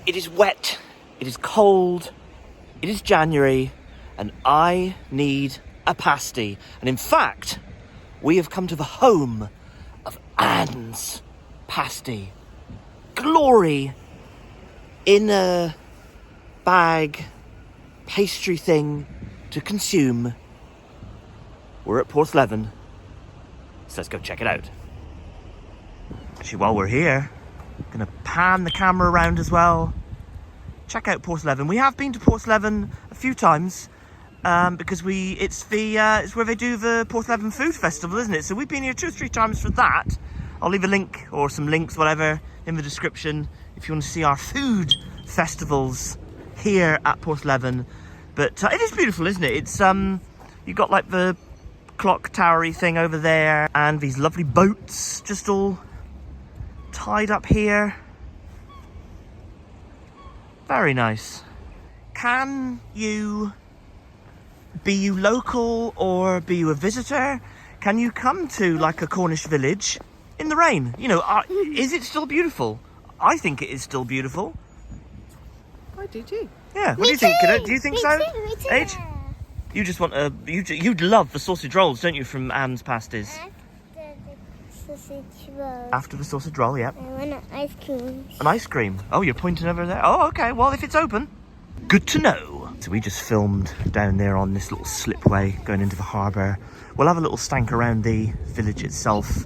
It is wet, it is cold, it is January, and I need a pasty. And in fact, we have come to the home of Anne's pasty. Glory in a bag pastry thing to consume. We're at Porthleven, so let's go check it out. Actually, while we're here, I'm gonna pan the camera around as well. Check out Porthleven. We have been to Porthleven a few times because it's where they do the Porthleven Food Festival, isn't it? So we've been here 2 or 3 times for that. I'll leave a link or some links, whatever, in the description if you want to see our food festivals here at Porthleven. But it is beautiful, isn't it? It's you've got like the clock towery thing over there and these lovely boats just all tied up here. Very nice. Can you, be you local or be you a visitor, can you come to like a Cornish village in the rain? You know, is it still beautiful? I think it is still beautiful. I do too. Yeah, what do you think? Do you think so? Me too. Age? You just want you'd love the sausage rolls, don't you, from Anne's pasties? After the sausage roll. After the sausage roll, yeah. I want an ice cream. An ice cream? Oh, you're pointing over there? Oh, okay, well, if it's open. Good to know. So we just filmed down there on this little slipway going into the harbour. We'll have a little stank around the village itself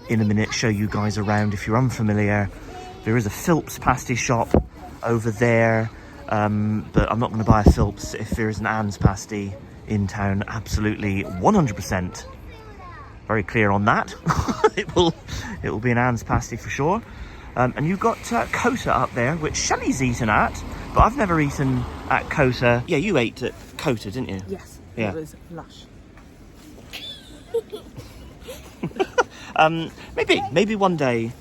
in a minute, show you guys around if you're unfamiliar. There is a Philps pasty shop over there, but I'm not going to buy a Philps if there is an Anne's pasty in town. Absolutely 100% very clear on that. it will be an Anne's pasty for sure. And you've got Cota up there, which Shelley's eaten at, but I've never eaten at Cota. Yeah, you ate at Cota, didn't you? Yes, yeah. It was lush. Maybe one day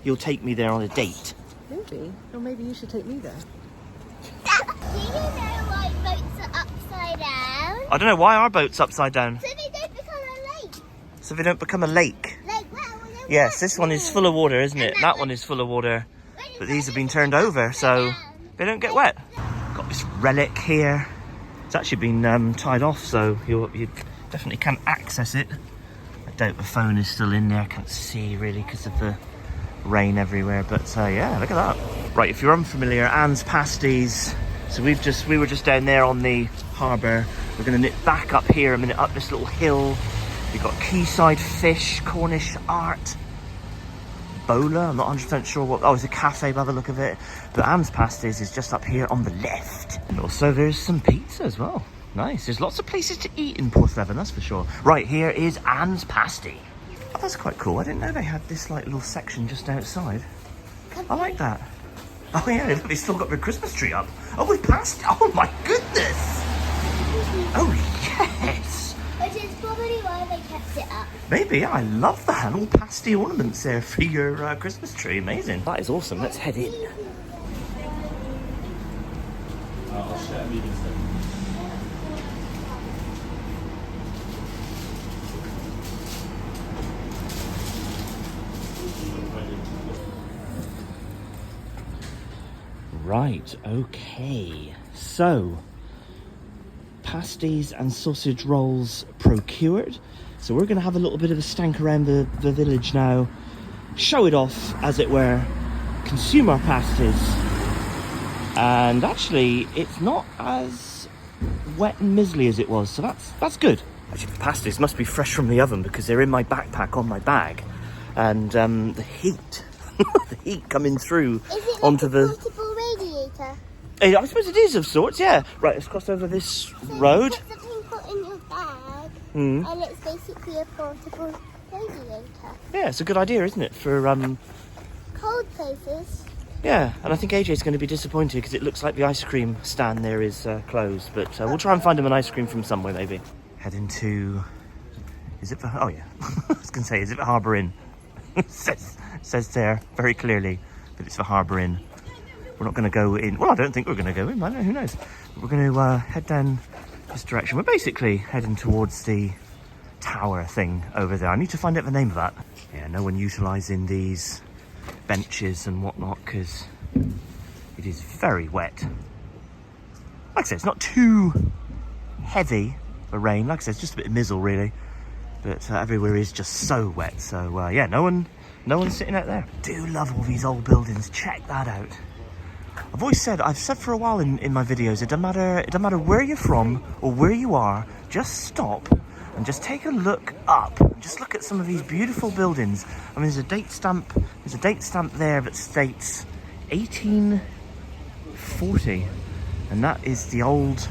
you'll take me there on a date. Maybe. Or maybe you should take me there. Do you know why boats are upside down? I don't know, why are boats upside down? So they don't become a lake. So they don't become a lake. Like, well, Yes, this one is full of water, isn't it? That one is full of water. But these have been turned over, so they don't get wet. Got this relic here. It's actually been tied off, so you definitely can't access it. I doubt the phone is still in there. I can't see really because of the rain everywhere. But yeah, look at that. Right, if you're unfamiliar, Anne's pasties. So we were just down there on the harbour. We're going to nip back up here a minute, up this little hill. We've got quayside fish, Cornish art, bowler. I'm not 100% sure what. Oh, it's a cafe by the look of it. But Anne's pasties is just up here on the left. And also, there's some pizza as well. Nice. There's lots of places to eat in Porthleven, that's for sure. Right, here is Anne's pasty. Oh, that's quite cool. I didn't know they had this like little section just outside. I like that. Oh yeah, look, they still got their Christmas tree up. Oh, with pasty. Oh my goodness. Oh yes. Which is probably why they kept it up. Maybe, I love that. All pasty ornaments there for your Christmas tree. Amazing. That is awesome. Let's head in. I'll share a meeting soon. Right, okay. So, pasties and sausage rolls procured. So we're going to have a little bit of a stank around the village now. Show it off, as it were. Consume our pasties. And actually, it's not as wet and mizzly as it was, so that's good. Actually, the pasties must be fresh from the oven because they're in my backpack on my bag. And the heat, the heat coming through onto the... portable radiator? I suppose it is of sorts, yeah. Right, let's cross over this road. It's something put in your bag, Mm. and it's basically a portable radiator. Yeah, it's a good idea, isn't it? For, Cold places. yeah, and I think AJ's going to be disappointed because it looks like the ice cream stand there is closed. But we'll try and find him an ice cream from somewhere, maybe. Heading to... Is it for... Oh, yeah. I was going to say, is it the Harbour Inn? It says there very clearly that it's the Harbour Inn. We're not going to go in. Well, I don't think we're going to go in. I don't know, who knows. But we're going to head down this direction. We're basically heading towards the tower thing over there. I need to find out the name of that. Yeah, no one utilising these benches and whatnot because It is very wet. Like I said, it's not too heavy for rain. Like I said, it's just a bit of mizzle really. But everywhere is just so wet. So yeah, no one's sitting out there. I do love all these old buildings. Check that out. I've said for a while in my videos, it doesn't matter where you're from or where you are, just stop and just take a look up and just look at some of these beautiful buildings. I mean, there's a date stamp there that states 1840, and that is the old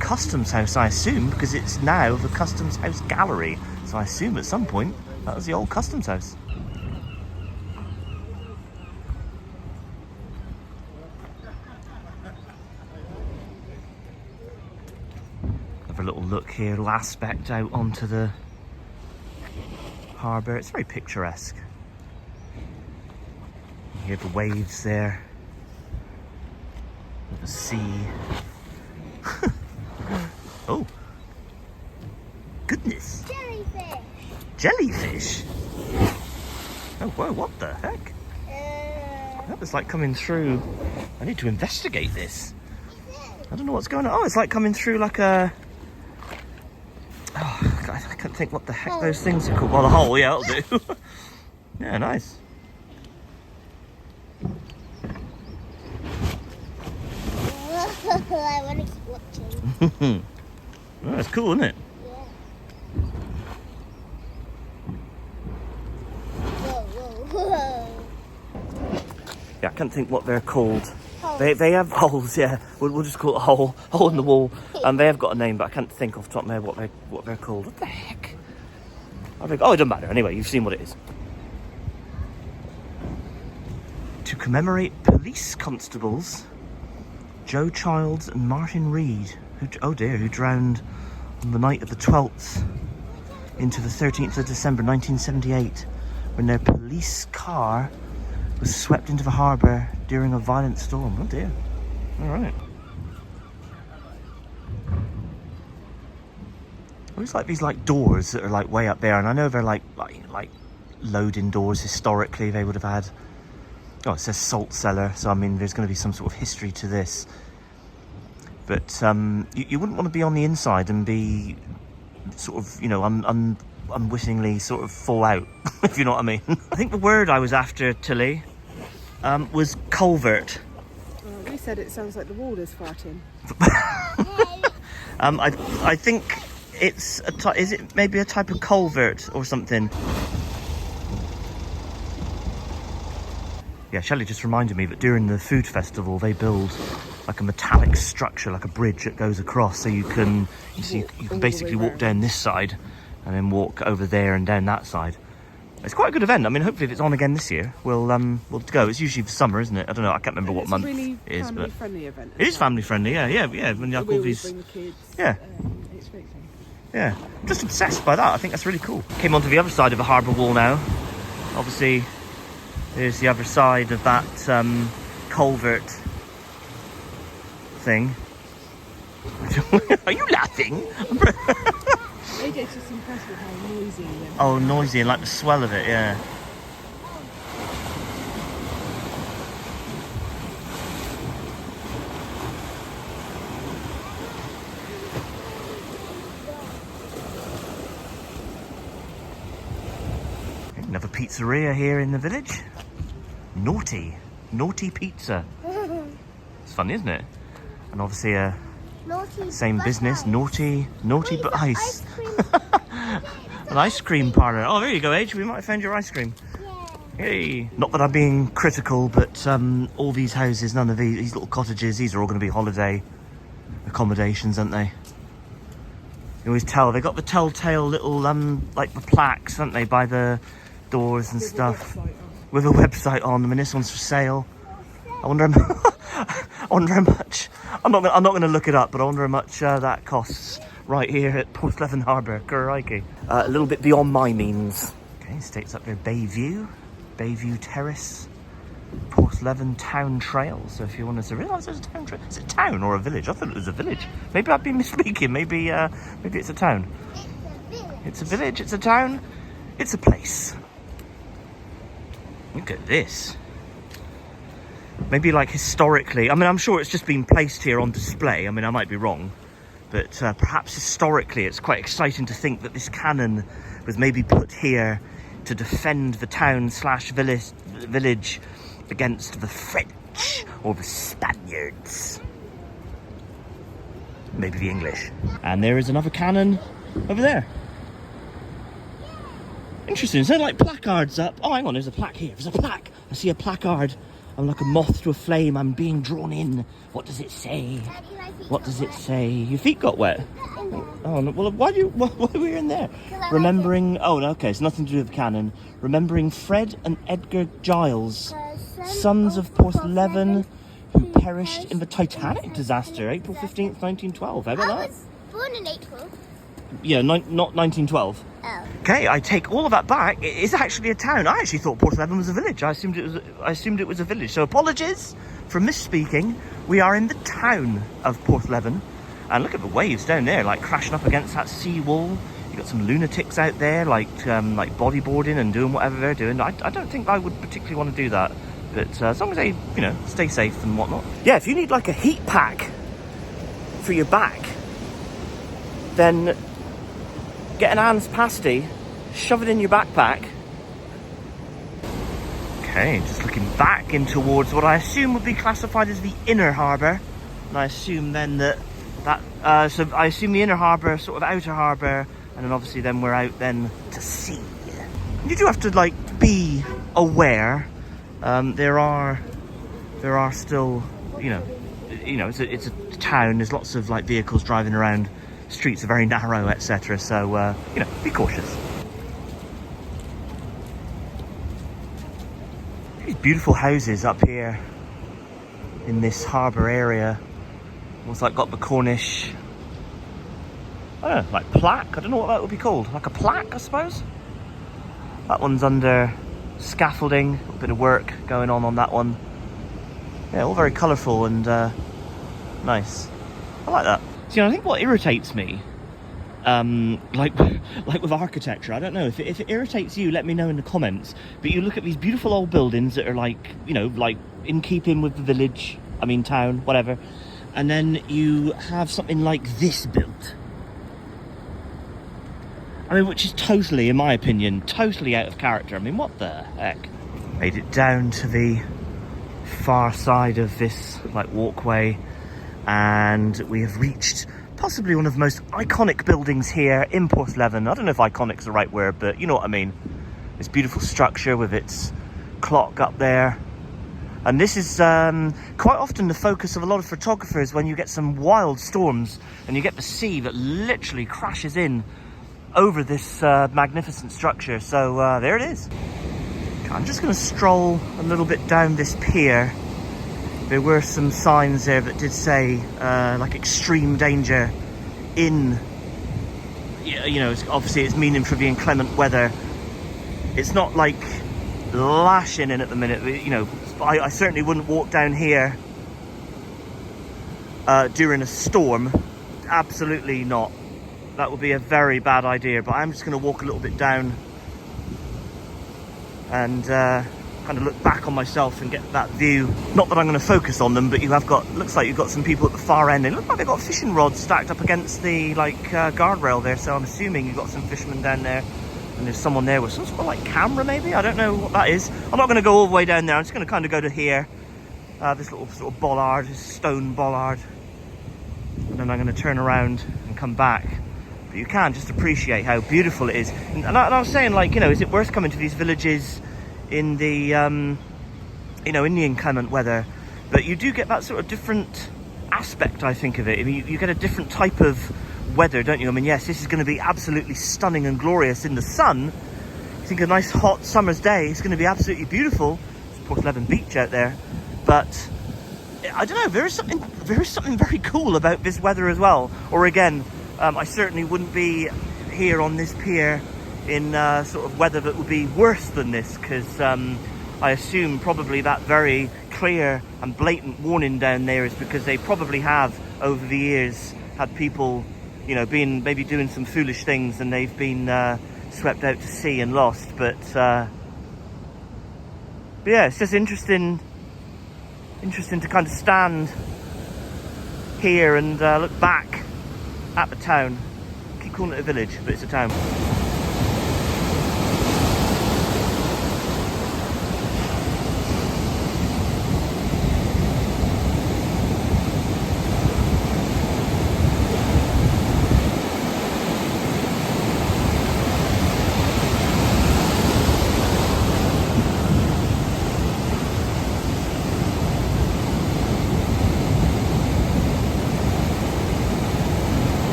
customs house, I assume, because it's now the customs house gallery. So I assume at some point that was the old customs house. Have a little look here, little aspect out onto the harbour. It's very picturesque. You hear the waves there, the sea. Oh, goodness. Jellyfish. Jellyfish? Oh, whoa, what the heck? That was like coming through. I need to investigate this. I don't know what's going on. Oh, it's like coming through like a... Oh, God, I can't think what the heck those things are called. Well, a hole, yeah, that'll do. Yeah, nice. I want to keep watching. Oh, it's cool, isn't it? Yeah. Whoa. Yeah, I can't think what they're called. Holes. They have holes, yeah. We'll just call it a hole in the wall. And they have got a name, but I can't think off the top of my head what they're called. What the heck? Oh, it doesn't matter. Anyway, you've seen what it is. To commemorate police constables Joe Childs and Martin Reed, who drowned on the night of the 12th into the 13th of December 1978 when their police car was swept into the harbour during a violent storm. Oh dear. All right. Always like these like doors that are like way up there, and I know they're like loading doors. Historically, they would have had. Oh, it says salt cellar, so I mean, there's going to be some sort of history to this. But you wouldn't want to be on the inside and be sort of, you know, unwittingly sort of fall out, if you know what I mean. I think the word I was after, Tilly, was culvert. Oh, you said it sounds like the wall is farting. I think it's is it maybe a type of culvert or something? Yeah, Shelley just reminded me that during the food festival they build like a metallic structure, like a bridge that goes across, so you can basically walk down this side and then walk over there and down that side. It's quite a good event. I mean, hopefully if it's on again this year, we'll go. It's usually for summer, isn't it? I don't know. I can't remember what month really it is, but it's a family-friendly event. It is family friendly. Yeah. When you have all these, bring the kids. yeah. It's great fun. Yeah, I'm just obsessed by that. I think that's really cool. Came onto the other side of the harbour wall now. Obviously, there's the other side of that culvert thing. Are you laughing? AJ's just impressed with how noisy. Oh, noisy and like the swell of it, yeah. Another pizzeria here in the village. Naughty Pizza. It's funny, isn't it? And obviously Naughty same but business, ice. naughty but ice. Cream. An ice cream parlour. Oh, there you go, Age. We might have found your ice cream. Yeah. Hey. Not that I'm being critical, but all these houses, none of these little cottages, these are all going to be holiday accommodations, aren't they? You always tell. They got the telltale little like the plaques, aren't they, by the doors and stuff. With a website on them, and this one's for sale. I wonder how much. I'm not going to look it up, but I wonder how much that costs right here at Porthleven Harbour. Crikey. A little bit beyond my means. Okay, states up there Bayview Terrace, Porthleven Town Trail. So if you wanted to realise there's a town trail, is it a town or a village? I thought it was a village. Maybe I've been misspeaking. Maybe it's a town. It's a village. It's a town. It's a place. Look at this. maybe like historically, I mean, I'm sure it's just been placed here on display. I mean, I might be wrong, but perhaps historically it's quite exciting to think that this cannon was maybe put here to defend the town slash village against the French or the Spaniards. Maybe the English. And there is another cannon over there. Interesting, is there like placards up? Oh, hang on, there's a plaque here. There's a plaque. I see a placard. I'm like a moth to a flame. I'm being drawn in. What does it say? What does it say? Your feet got wet? Oh, no, well, why were you in there? Remembering... Oh, no, okay, it's nothing to do with the cannon. Remembering Fred and Edgar Giles, sons of Porthleven, who perished in the Titanic disaster, April 15th, 1912. How about I that? was born in April. Yeah, not 1912. Oh. Okay, I take all of that back. It is actually a town. I actually thought Porthleven was a village. I assumed it was a village. So apologies for misspeaking. We are in the town of Porthleven, and look at the waves down there, like crashing up against that sea wall. You got some lunatics out there, like bodyboarding and doing whatever they're doing. I don't think I would particularly want to do that, but as long as they, you know, stay safe and whatnot. Yeah, if you need like a heat pack for your back, then get an Anne's pasty, shove it in your backpack. Okay, just looking back in towards what I assume would be classified as the inner harbour. And I assume then so I assume the inner harbour, sort of outer harbour, and then obviously then we're out then to sea. And you do have to like be aware. There are still, you know, it's a town. There's lots of like vehicles driving around. Streets are very narrow, etc. So, you know, be cautious. These beautiful houses up here in this harbour area. Almost like got the Cornish, I don't know, like plaque. I don't know what that would be called. Like a plaque, I suppose. That one's under scaffolding. A bit of work going on that one. Yeah, all very colourful and nice. I like that. See, I think what irritates me, like with architecture, I don't know, if it irritates you, let me know in the comments, but you look at these beautiful old buildings that are like, you know, like in keeping with the village, I mean town, whatever, and then you have something like this built. I mean, which is totally, in my opinion, totally out of character. I mean, what the heck? Made it down to the far side of this, like, walkway, and we have reached possibly one of the most iconic buildings here in Porthleven. I don't know if iconic's the right word, but you know what I mean. This beautiful structure with its clock up there. And this is quite often the focus of a lot of photographers when you get some wild storms and you get the sea that literally crashes in over this magnificent structure. So there it is. I'm just going to stroll a little bit down this pier. There were some signs there that did say like extreme danger in, you know, obviously it's meaning for the inclement weather. It's not like lashing in at the minute, you know. I certainly wouldn't walk down here during a storm. Absolutely not. That would be a very bad idea. But I'm just going to walk a little bit down and kind of look back on myself and get that view. Not that I'm going to focus on them, but you have got, looks like you've got some people at the far end. They look like they've got fishing rods stacked up against the like guardrail there. So I'm assuming you've got some fishermen down there. And there's someone there with some sort of like camera maybe? I don't know what that is. I'm not going to go all the way down there. I'm just going to kind of go to here. This little sort of bollard, this stone bollard. And then I'm going to turn around and come back. But you can just appreciate how beautiful it is. And I was saying, like, you know, is it worth coming to these villages in the, you know, in the inclement weather? But you do get that sort of different aspect, I think, of it. I mean, you get a different type of weather, don't you? I mean, yes, this is going to be absolutely stunning and glorious in the sun. I think a nice hot summer's day is going to be absolutely beautiful. It's Porthleven Beach out there, but I don't know, there is something very cool about this weather as well. Or again, I certainly wouldn't be here on this pier in sort of weather that would be worse than this, because I assume probably that very clear and blatant warning down there is because they probably have over the years had people, you know, maybe doing some foolish things and they've been swept out to sea and lost. But yeah, it's just interesting Interesting to kind of stand here and look back at the town. I keep calling it a village, but it's a town.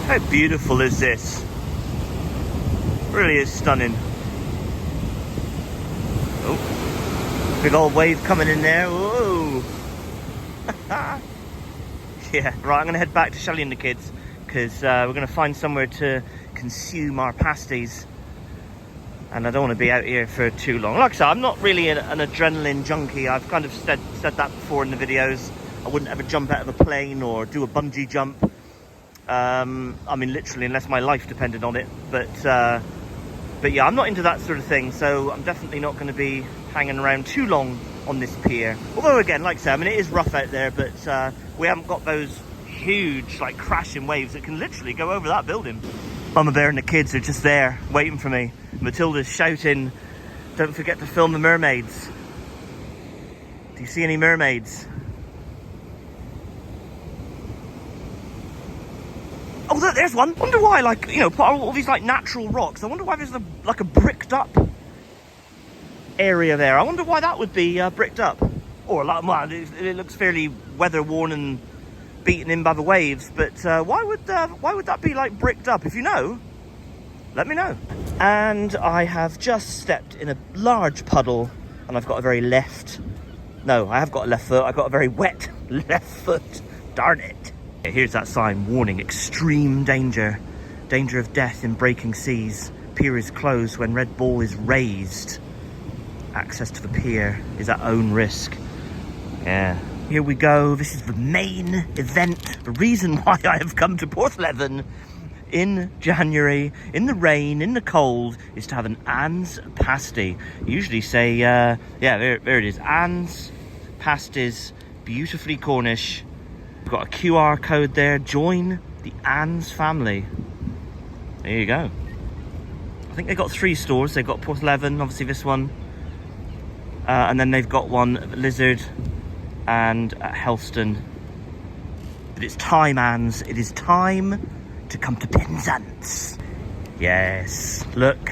How beautiful is this? Really is stunning. Oh, big old wave coming in there. Whoa! Yeah, right, I'm going to head back to Shelley and the kids because we're going to find somewhere to consume our pasties. And I don't want to be out here for too long. Like I said, I'm not really an adrenaline junkie. I've kind of said that before in the videos. I wouldn't ever jump out of a plane or do a bungee jump. I mean, literally, unless my life depended on it. But yeah, I'm not into that sort of thing. So I'm definitely not going to be hanging around too long on this pier. Although, again, like I said, I mean, it is rough out there. But we haven't got those huge, like, crashing waves that can literally go over that building. Mama Bear and the kids are just there, waiting for me. Matilda's shouting, "Don't forget to film the mermaids." Do you see any mermaids? Oh, look, there's one. Wonder why, like, you know, all these, like, natural rocks. I wonder why there's, like, a bricked up area there. I wonder why that would be bricked up. Or, like, well, it looks fairly weather-worn and beaten in by the waves. But why would that be, like, bricked up? If you know, let me know. And I have just stepped in a large puddle, and I've got a very left... No, I have got a left foot. I've got a very wet left foot. Darn it. Here's that sign, warning, extreme danger. Danger of death in breaking seas. Pier is closed when red ball is raised. Access to the pier is at own risk. Yeah. Here we go. This is the main event. The reason why I have come to Porthleven in January, in the rain, in the cold, is to have an Anne's pasty. You usually say, yeah, there it is. Anne's pasties, beautifully Cornish. We've got a QR code there. Join the Anne's family. There you go. I think they've got 3 stores. They've got Porthleven, obviously this one. And then they've got one at Lizard and at Helston. But it's time, Anne's. It is time to come to Penzance. Yes. Look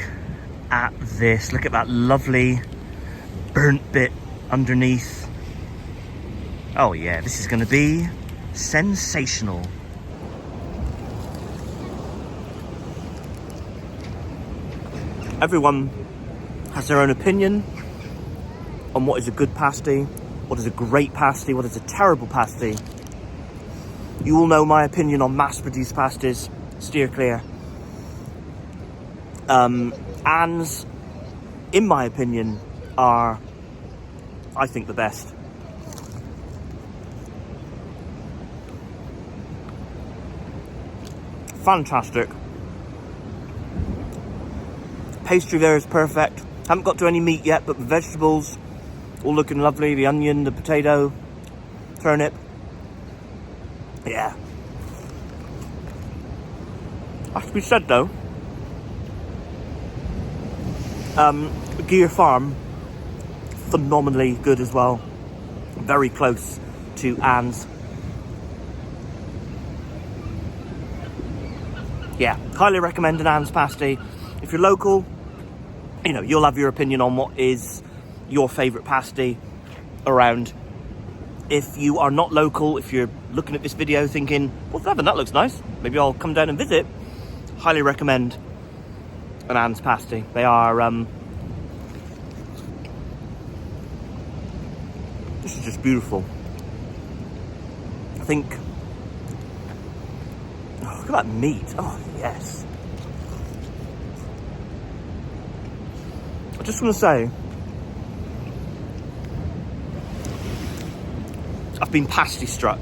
at this. Look at that lovely burnt bit underneath. Oh yeah, this is going to be sensational. Everyone has their own opinion on what is a good pasty, what is a great pasty, what is a terrible pasty. You all know my opinion on mass-produced pasties. Steer clear. Anne's, in my opinion, are, I think, the best. Fantastic. Pastry there is perfect. Haven't got to any meat yet, but the vegetables all looking lovely. The onion, the potato, turnip. Yeah. Has to be said though, Gear Farm, phenomenally good as well. Very close to Anne's. Yeah, highly recommend an Anne's pasty. If you're local, you know, you'll have your opinion on what is your favourite pasty around. If you are not local, if you're looking at this video thinking, well, that looks nice, maybe I'll come down and visit, highly recommend an Anne's pasty. They are, this is just beautiful. I think, oh, look at that meat. Oh, yes. I just want to say, I've been pasty struck.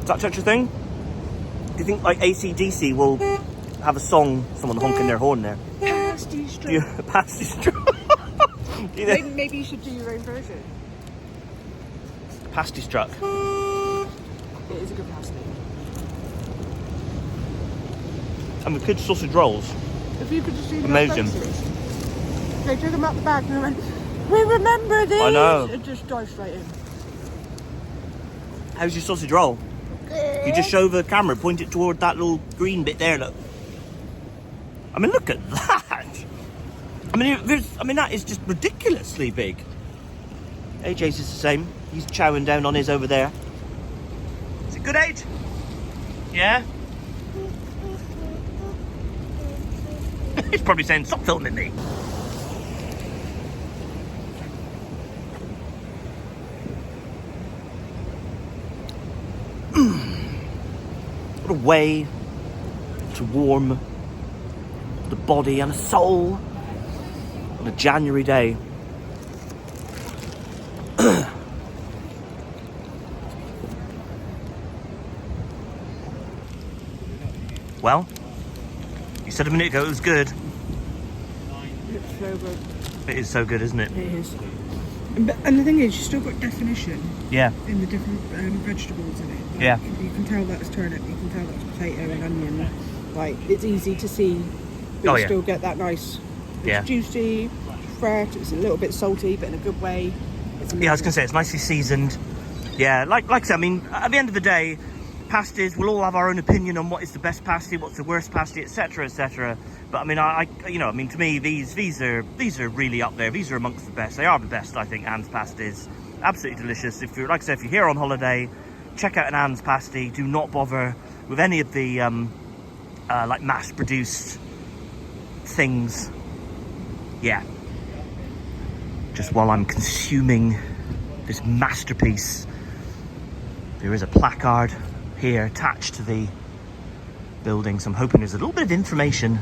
Is that such a thing? Do you think like AC/DC will have a song, someone honking their horn there? Pasty struck. Pasty struck. Maybe you should do your own version. Pasty struck. It is a good pasty. And the kids' sausage rolls. If you could just see amazing. They took them out the bag and they went, "We remember this." I know. It just dive straight in. How's your sausage roll? Good. You just show the camera, point it toward that little green bit there, look. I mean, look at that. I mean, that is just ridiculously big. AJ's is the same. He's chowing down on his over there. Is it good, AJ? Yeah? He's probably saying, stop filming me. What a way to warm the body and the soul on a January day. Well, you said a minute ago it was good. It's so good. It is so good, isn't it? It is. And the thing is, you still got definition Yeah. in the different vegetables in it. Like, Yeah. You can tell that's turnip, you can tell that's potato and onion. Like, it's easy to see, but Oh, you yeah. still get that nice, it's Yeah. juicy, fresh, it's a little bit salty, but in a good way. It's Yeah, I was going to say, it's nicely seasoned. Yeah, like I said, I mean, at the end of the day, pasties, we'll all have our own opinion on what is the best pasty, what's the worst pasty, etc., etc. But I mean, to me, these are really up there. These are amongst the best. They are the best, I think. Anne's pasties, absolutely delicious. If you're, like I said, if you're here on holiday, check out an Anne's pasty. Do not bother with any of the like mass-produced things. Yeah. Just while I'm consuming this masterpiece, there is a placard here attached to the building, so I'm hoping there's a little bit of information.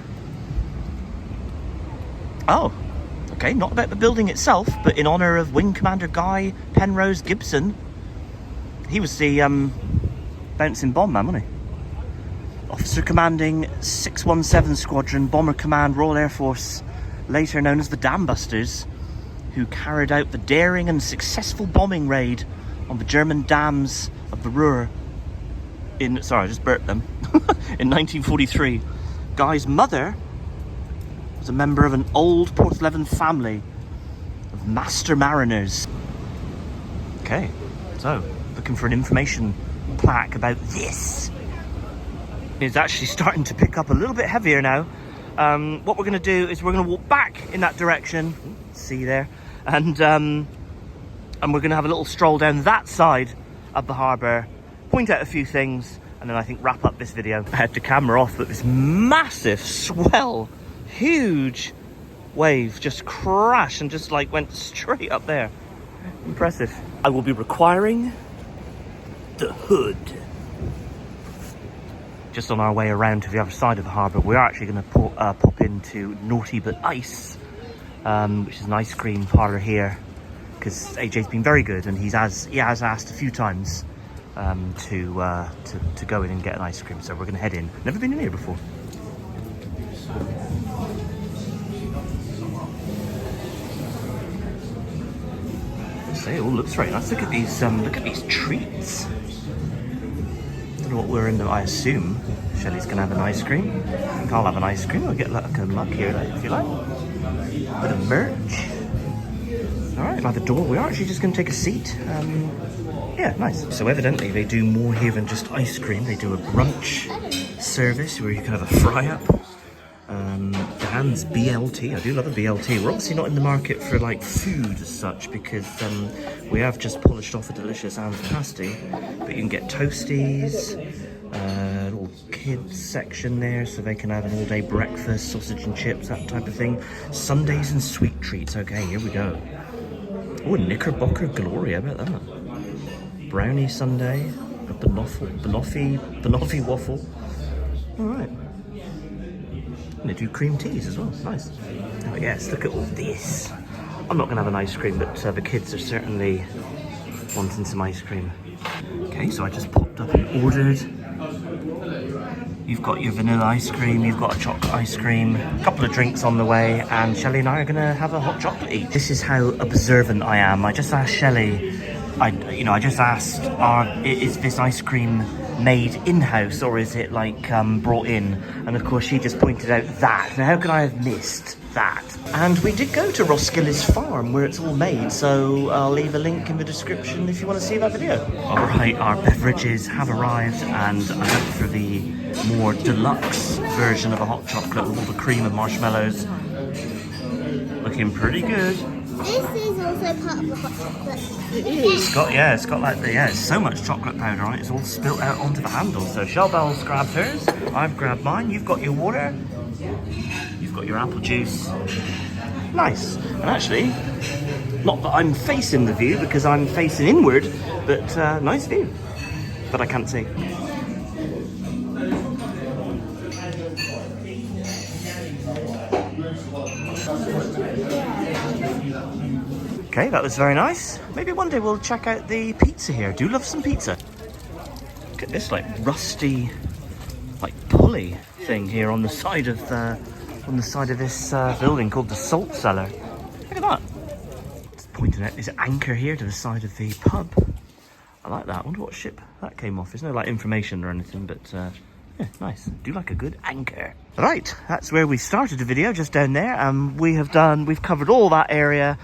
Oh, okay, not about the building itself, but in honour of Wing Commander Guy Penrose Gibson. He was the bouncing bomb man, wasn't he? Officer commanding 617 Squadron, Bomber Command, Royal Air Force, later known as the Dam Busters, who carried out the daring and successful bombing raid on the German dams of the Ruhr sorry, I just burped them, in 1943. Guy's mother was a member of an old Porthleven family of master mariners. Okay, so looking for an information plaque about this. It's actually starting to pick up a little bit heavier now. What we're going to do is we're going to walk back in that direction, see there, and we're going to have a little stroll down that side of the harbour, point out a few things, and then I think wrap up this video. I had the camera off, but this massive swell, huge wave just crashed and just like went straight up there. Impressive. I will be requiring the hood. Just on our way around to the other side of the harbour, we're actually going to pop into Naughty But Ice, which is an ice cream parlour here, because AJ's been very good and he has asked a few times to go in and get an ice cream, so we're going to head in. Never been in here before. So it all looks very nice. Look at these treats. Don't know what we're in. I assume Shelley's going to have an ice cream. I think I'll have an ice cream. I'll get like a mug here if you like. Bit of merch. All right, by the door. We're actually just going to take a seat. Yeah, nice. So evidently they do more here than just ice cream. They do a brunch service where you can have a fry-up. Dan's BLT. I do love a BLT. We're obviously not in the market for like food as such, because we have just polished off a delicious Anne's pasty. But you can get toasties, little kids section there, so they can have an all-day breakfast, sausage and chips, that type of thing. Sundaes and sweet treats. Okay, here we go. Oh, Knickerbocker Glory. How about that? Brownie sundae, a banoffee waffle. All right. And they do cream teas as well. Nice. Oh yes, look at all this. I'm not going to have an ice cream, but the kids are certainly wanting some ice cream. Okay, Okay, so I just popped up and ordered. You've got your vanilla ice cream, you've got a chocolate ice cream, a couple of drinks on the way, and Shelley and I are gonna have a hot chocolate eat. This is how observant I am. I just asked Shelley, I just asked, is this ice cream made in-house or is it like brought in? And of course she just pointed out that. Now how could I have missed that? And we did go to Roskilly's farm where it's all made, so I'll leave a link in the description if you want to see that video. Alright, our beverages have arrived and I went for the more deluxe version of a hot chocolate with all the cream and marshmallows. Looking pretty good. This is also part of the hot chocolate. It's got like it's so much chocolate powder on it, it's all spilt out onto the handle. So Shellbell's grabbed hers, I've grabbed mine, you've got your water, you've got your apple juice. Nice. And actually, not that I'm facing the view because I'm facing inward, but nice view. But I can't see. Okay, that was very nice. Maybe one day we'll check out the pizza here. I do love some pizza. Look at this like rusty, like pulley thing here on the side of this building called the Salt Cellar. Look at that. It's pointing out this anchor here to the side of the pub. I like that. I wonder what ship that came off. There's no like information or anything, but yeah, nice. I do like a good anchor. Right, that's where we started the video, just down there. We've covered all that area.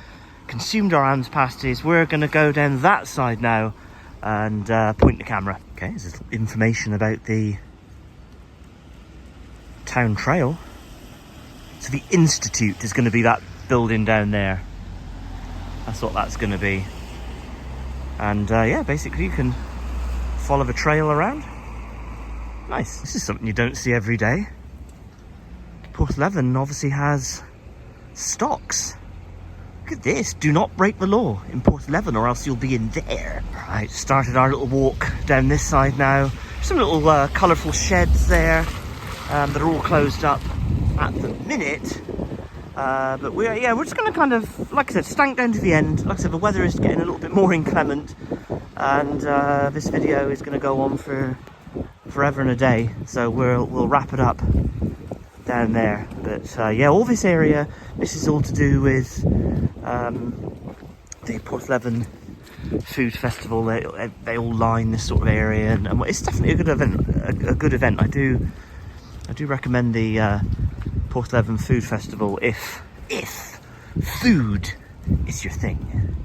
Consumed our Anne's pasties. We're going to go down that side now and point the camera. Okay, this is information about the town trail. So the Institute is going to be that building down there. That's what that's going to be. And yeah, basically you can follow the trail around. Nice. This is something you don't see every day. Porthleven obviously has stocks. Look at this, do not break the law in Porthleven or else you'll be in there. Right, started our little walk down this side now. Some little colourful sheds there that are all closed up at the minute. But we're just going to kind of, like I said, stank down to the end. Like I said, the weather is getting a little bit more inclement. And this video is going to go on for forever and a day. So we'll wrap it up down there. But yeah, all this area, this is all to do with the Porthleven Food Festival. They all line this sort of area, and it's definitely a good event. A good event. I do recommend the Porthleven Food Festival if food is your thing.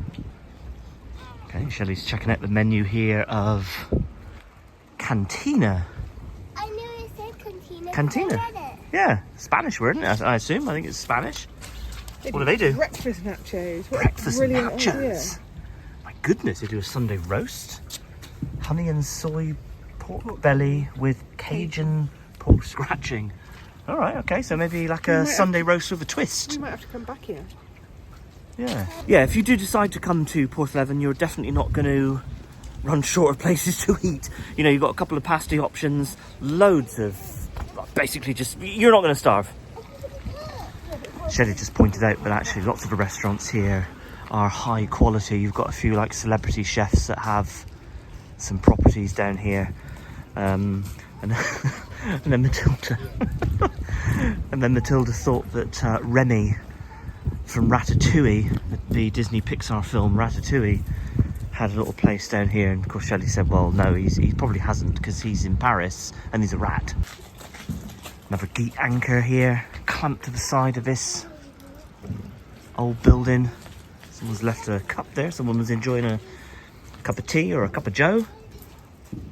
Okay, Shelley's checking out the menu here of Cantina. I knew it said cantina. Cantina. I read it. Yeah, Spanish word, isn't it? I assume. I think it's Spanish. What do they do? Breakfast nachos. What Breakfast a brilliant nachos. idea. My goodness, they do a Sunday roast. Honey and soy pork belly with Cajun pork scratching. All right, okay, so maybe like a Sunday roast with a twist. We might have to come back here. Yeah. Yeah, if you do decide to come to Porthleven, you're definitely not going to run short of places to eat. You know, you've got a couple of pasty options, loads of, basically just, you're not going to starve. Shelley just pointed out that actually lots of the restaurants here are high quality. You've got a few like celebrity chefs that have some properties down here. And then Matilda thought that Remy from Ratatouille, the Disney Pixar film Ratatouille, had a little place down here, and of course Shelley said, well no, he probably hasn't because he's in Paris and he's a rat. Another gate anchor here, clamped to the side of this old building. Someone's left a cup there, someone was enjoying a cup of tea or a cup of joe.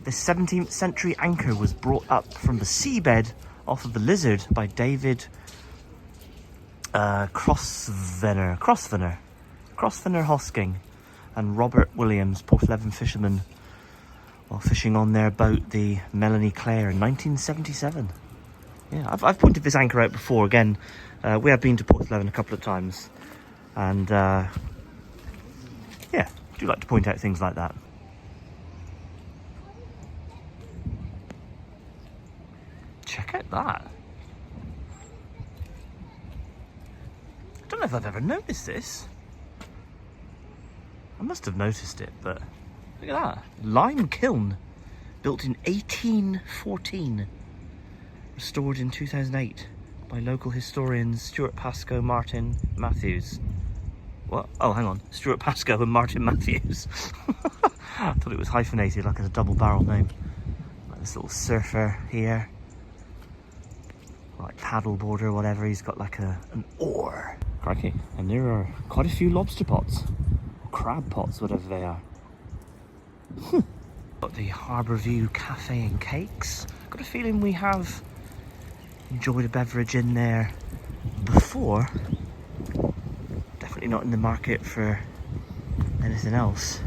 This 17th century anchor was brought up from the seabed off of the Lizard by David Crossvenor Hosking and Robert Williams, Porthleven fishermen, while fishing on their boat, the Melanie Clare, in 1977. Yeah, I've pointed this anchor out before. Again, we have been to Porthleven a couple of times, and yeah, I do like to point out things like that. Check out that. I don't know if I've ever noticed this. I must have noticed it, but Look at that. Lime kiln. Built in 1814. Restored in 2008 by local historians Stuart Pascoe, Martin Matthews. What? Oh, hang on. Stuart Pascoe and Martin Matthews. I thought it was hyphenated, like as a double barrel name. Like this little surfer here. Like paddle board or whatever. He's got like an oar. Crikey. And there are quite a few lobster pots. Or crab pots, whatever they are. Got the Harbour View Cafe and Cakes. Got a feeling we have enjoyed a beverage in there before. Definitely not in the market for anything else.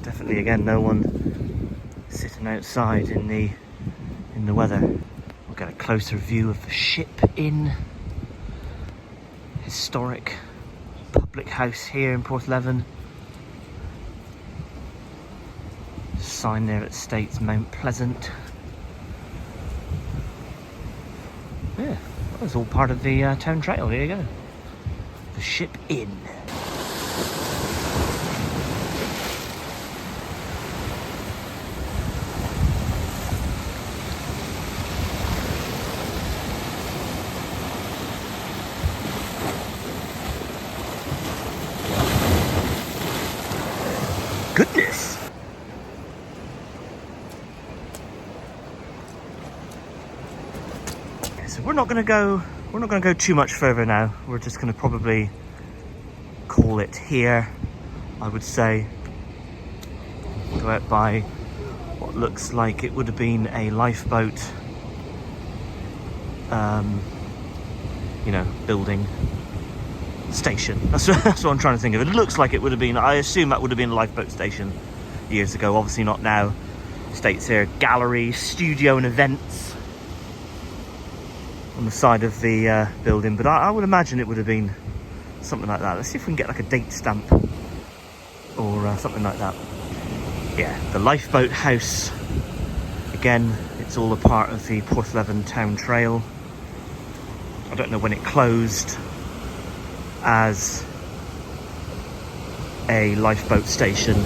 Definitely again no one sitting outside in the weather. We'll get a closer view of the Ship Inn. Historic public house here in Porthleven. Sign there that states Mount Pleasant. Yeah, that was all part of the town trail. Here you go. The Ship Inn. Goodness. So we're not going to go too much further now. We're just going to probably call it here, I would say. Go out by what looks like it would have been a lifeboat, you know, building station. That's what I'm trying to think of. It looks like it would have been, I assume that would have been a lifeboat station years ago. Obviously not now. States here, gallery, studio and events on the side of the building, but I would imagine it would have been something like that. Let's see if we can get like a date stamp or something like that. Yeah, the lifeboat house. Again, it's all a part of the Porthleven Town Trail. I don't know when it closed as a lifeboat station.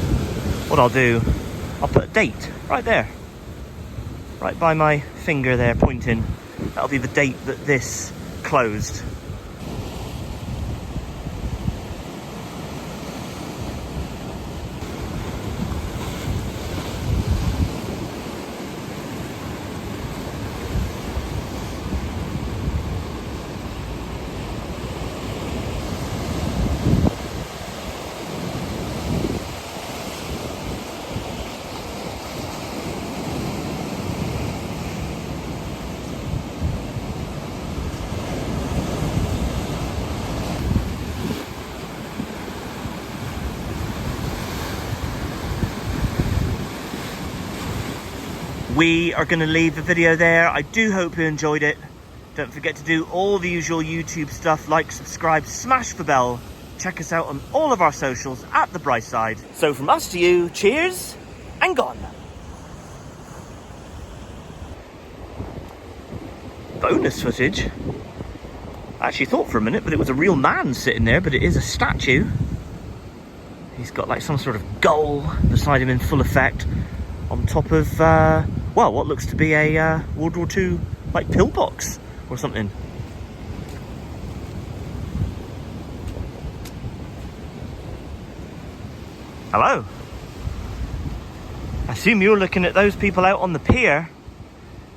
What I'll do, I'll put a date right there, right by my finger there pointing. That'll be the date that this closed. We are going to leave the video there. I do hope you enjoyed it. Don't forget to do all the usual YouTube stuff, like, subscribe, smash the bell. Check us out on all of our socials at The Bright Side. So from us to you, cheers and gone. Bonus footage. I actually thought for a minute, but it was a real man sitting there, but it is a statue. He's got like some sort of gull beside him in full effect on top of, well, what looks to be a World War II like pillbox or something. Hello. I assume you're looking at those people out on the pier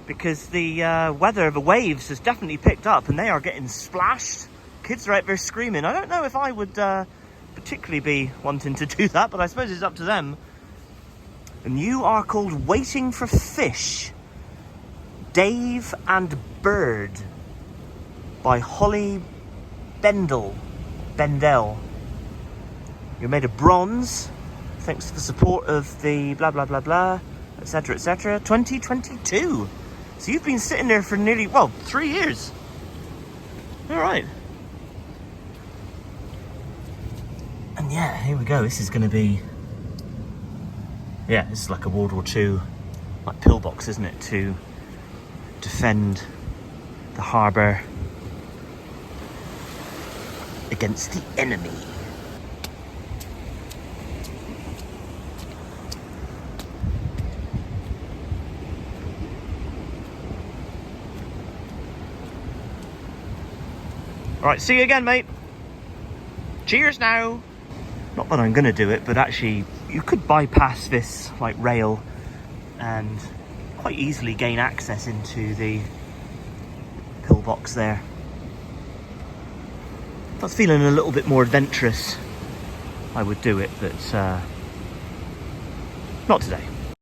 because the weather, the waves has definitely picked up and they are getting splashed. Kids are out there screaming. I don't know if I would particularly be wanting to do that, but I suppose it's up to them. And you are called Waiting for Fish, Dave and Bird by Holly Bendel. You're made of bronze, thanks to the support of the blah blah blah blah, etc etc. 2022. So you've been sitting there for nearly, well, 3 years. All right. And yeah, here we go. This is going to be, yeah, this is like a World War II like pillbox, isn't it, to defend the harbour against the enemy. Alright, see you again, mate. Cheers now. Not that I'm gonna do it, but actually you could bypass this like rail and quite easily gain access into the pillbox there. If I was feeling a little bit more adventurous, I would do it, but not today.